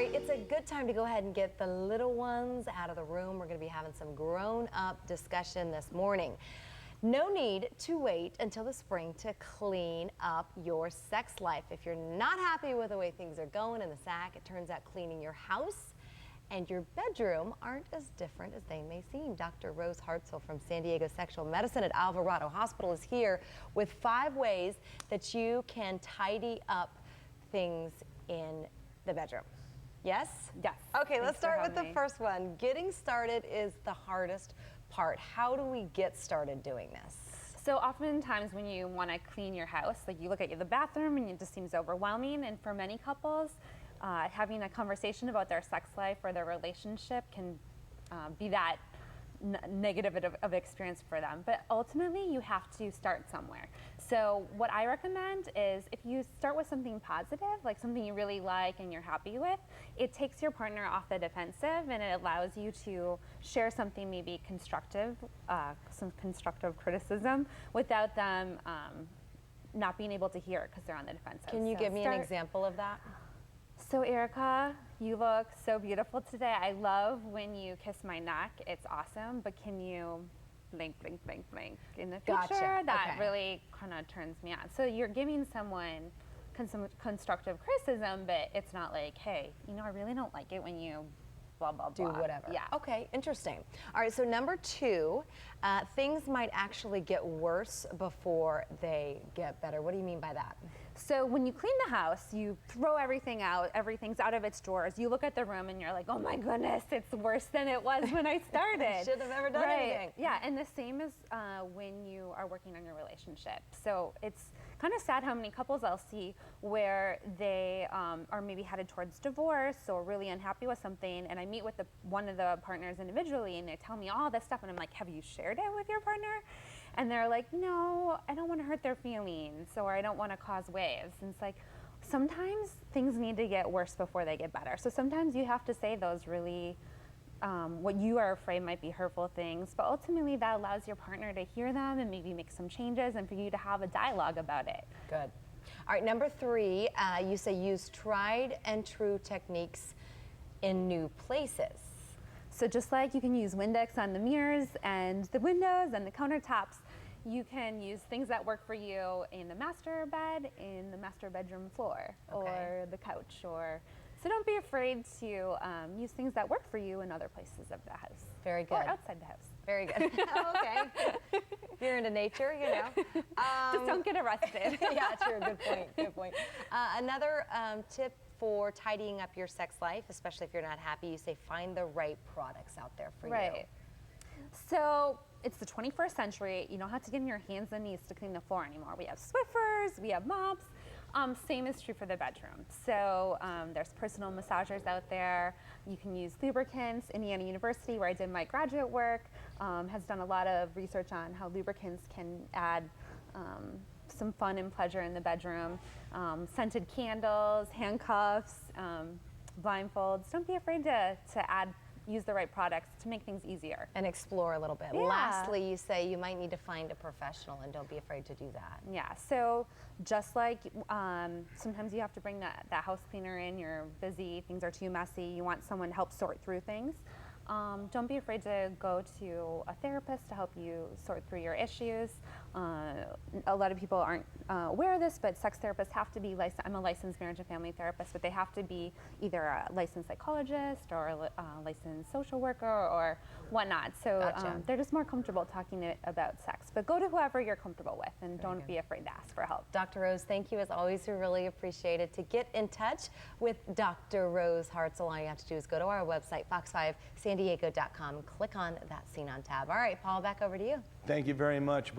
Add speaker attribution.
Speaker 1: right, it's a good time to go ahead and get the little ones out of the room. We're going to be having some grown-up discussion this morning. No need to wait until the spring to clean up your sex life. If you're not happy with the way things are going in the sack, it turns out cleaning your house and your bedroom aren't as different as they may seem. Dr. Rose Hartzell from San Diego Sexual Medicine at Alvarado Hospital is here with 5 ways that you can tidy up things in the bedroom. Yes?
Speaker 2: Yes.
Speaker 1: Okay, let's start with the first one. Getting started is the hardest part. How do we get started doing this?
Speaker 2: So oftentimes when you want to clean your house, like you look at the bathroom and it just seems overwhelming. And for many couples, having a conversation about their sex life or their relationship can be that negative of experience for them. But ultimately, you have to start somewhere. So what I recommend is if you start with something positive, like something you really like and you're happy with, it takes your partner off the defensive and it allows you to share something maybe constructive, some constructive criticism without them not being able to hear it because they're on the defensive.
Speaker 1: Can you give me an example of that?
Speaker 2: So Erica, you look so beautiful today. I love when you kiss my neck. It's awesome, but can you blink, blink, blink, blink in the future?
Speaker 1: Gotcha.
Speaker 2: That really kind of turns me on. So you're giving someone constructive criticism, but it's not like, hey, you know, I really don't like it when you blah, blah, blah.
Speaker 1: Do whatever.
Speaker 2: Yeah.
Speaker 1: Okay, interesting. All right, so number 2, things might actually get worse before they get better. What do you mean by that?
Speaker 2: So when you clean the house, you throw everything out, everything's out of its drawers. You look at the room and you're like, oh my goodness, it's worse than it was when I started.
Speaker 1: Shouldn't have ever done anything.
Speaker 2: Yeah, and the same as when you are working on your relationship. So it's kind of sad how many couples I'll see where they are maybe headed towards divorce or really unhappy with something, and I meet with one of the partners individually and they tell me all this stuff and I'm like, have you shared it with your partner? And they're like, no, I don't want to hurt their feelings or I don't want to cause waves. And it's like, sometimes things need to get worse before they get better. So sometimes you have to say those really, what you are afraid might be hurtful things, but ultimately that allows your partner to hear them and maybe make some changes and for you to have a dialogue about it.
Speaker 1: Good. All right, number 3, you say use tried and true techniques in new places.
Speaker 2: So just like you can use Windex on the mirrors and the windows and the countertops, you can use things that work for you in the master bed, in the master bedroom floor, or the couch. So don't be afraid to use things that work for you in other places of the house.
Speaker 1: Very good.
Speaker 2: Or outside the house.
Speaker 1: Very good. Okay. If you're into nature, you know.
Speaker 2: Just don't get arrested.
Speaker 1: Yeah, true. Good point. Good point. Another tip for tidying up your sex life, especially if you're not happy, you say find the right products out there for you.
Speaker 2: Right. So it's the 21st century. You don't have to get in your hands and knees to clean the floor anymore. We have Swiffers, we have mops. Same is true for the bedroom. So there's personal massagers out there. You can use lubricants. Indiana University, where I did my graduate work, has done a lot of research on how lubricants can add some fun and pleasure in the bedroom. Scented candles, handcuffs, blindfolds. Don't be afraid to use the right products to make things easier.
Speaker 1: And explore a little bit.
Speaker 2: Yeah.
Speaker 1: Lastly, you say you might need to find a professional and don't be afraid to do that.
Speaker 2: Yeah, so just like sometimes you have to bring that house cleaner in, you're busy, things are too messy, you want someone to help sort through things. Don't be afraid to go to a therapist to help you sort through your issues. A lot of people aren't aware of this, but sex therapists have to be licensed. I'm a licensed marriage and family therapist, but they have to be either a licensed psychologist or a licensed social worker or whatnot. So
Speaker 1: Gotcha.
Speaker 2: they're just more comfortable talking about sex. But go to whoever you're comfortable with and don't be afraid to ask for help.
Speaker 1: Dr. Rose, thank you as always. We really appreciate it. To get in touch with Dr. Rose Hartzell, all you have to do is go to our website, fox5sandiego.com, click on that Scene On tab. All right, Paul, back over to you.
Speaker 3: Thank you very much.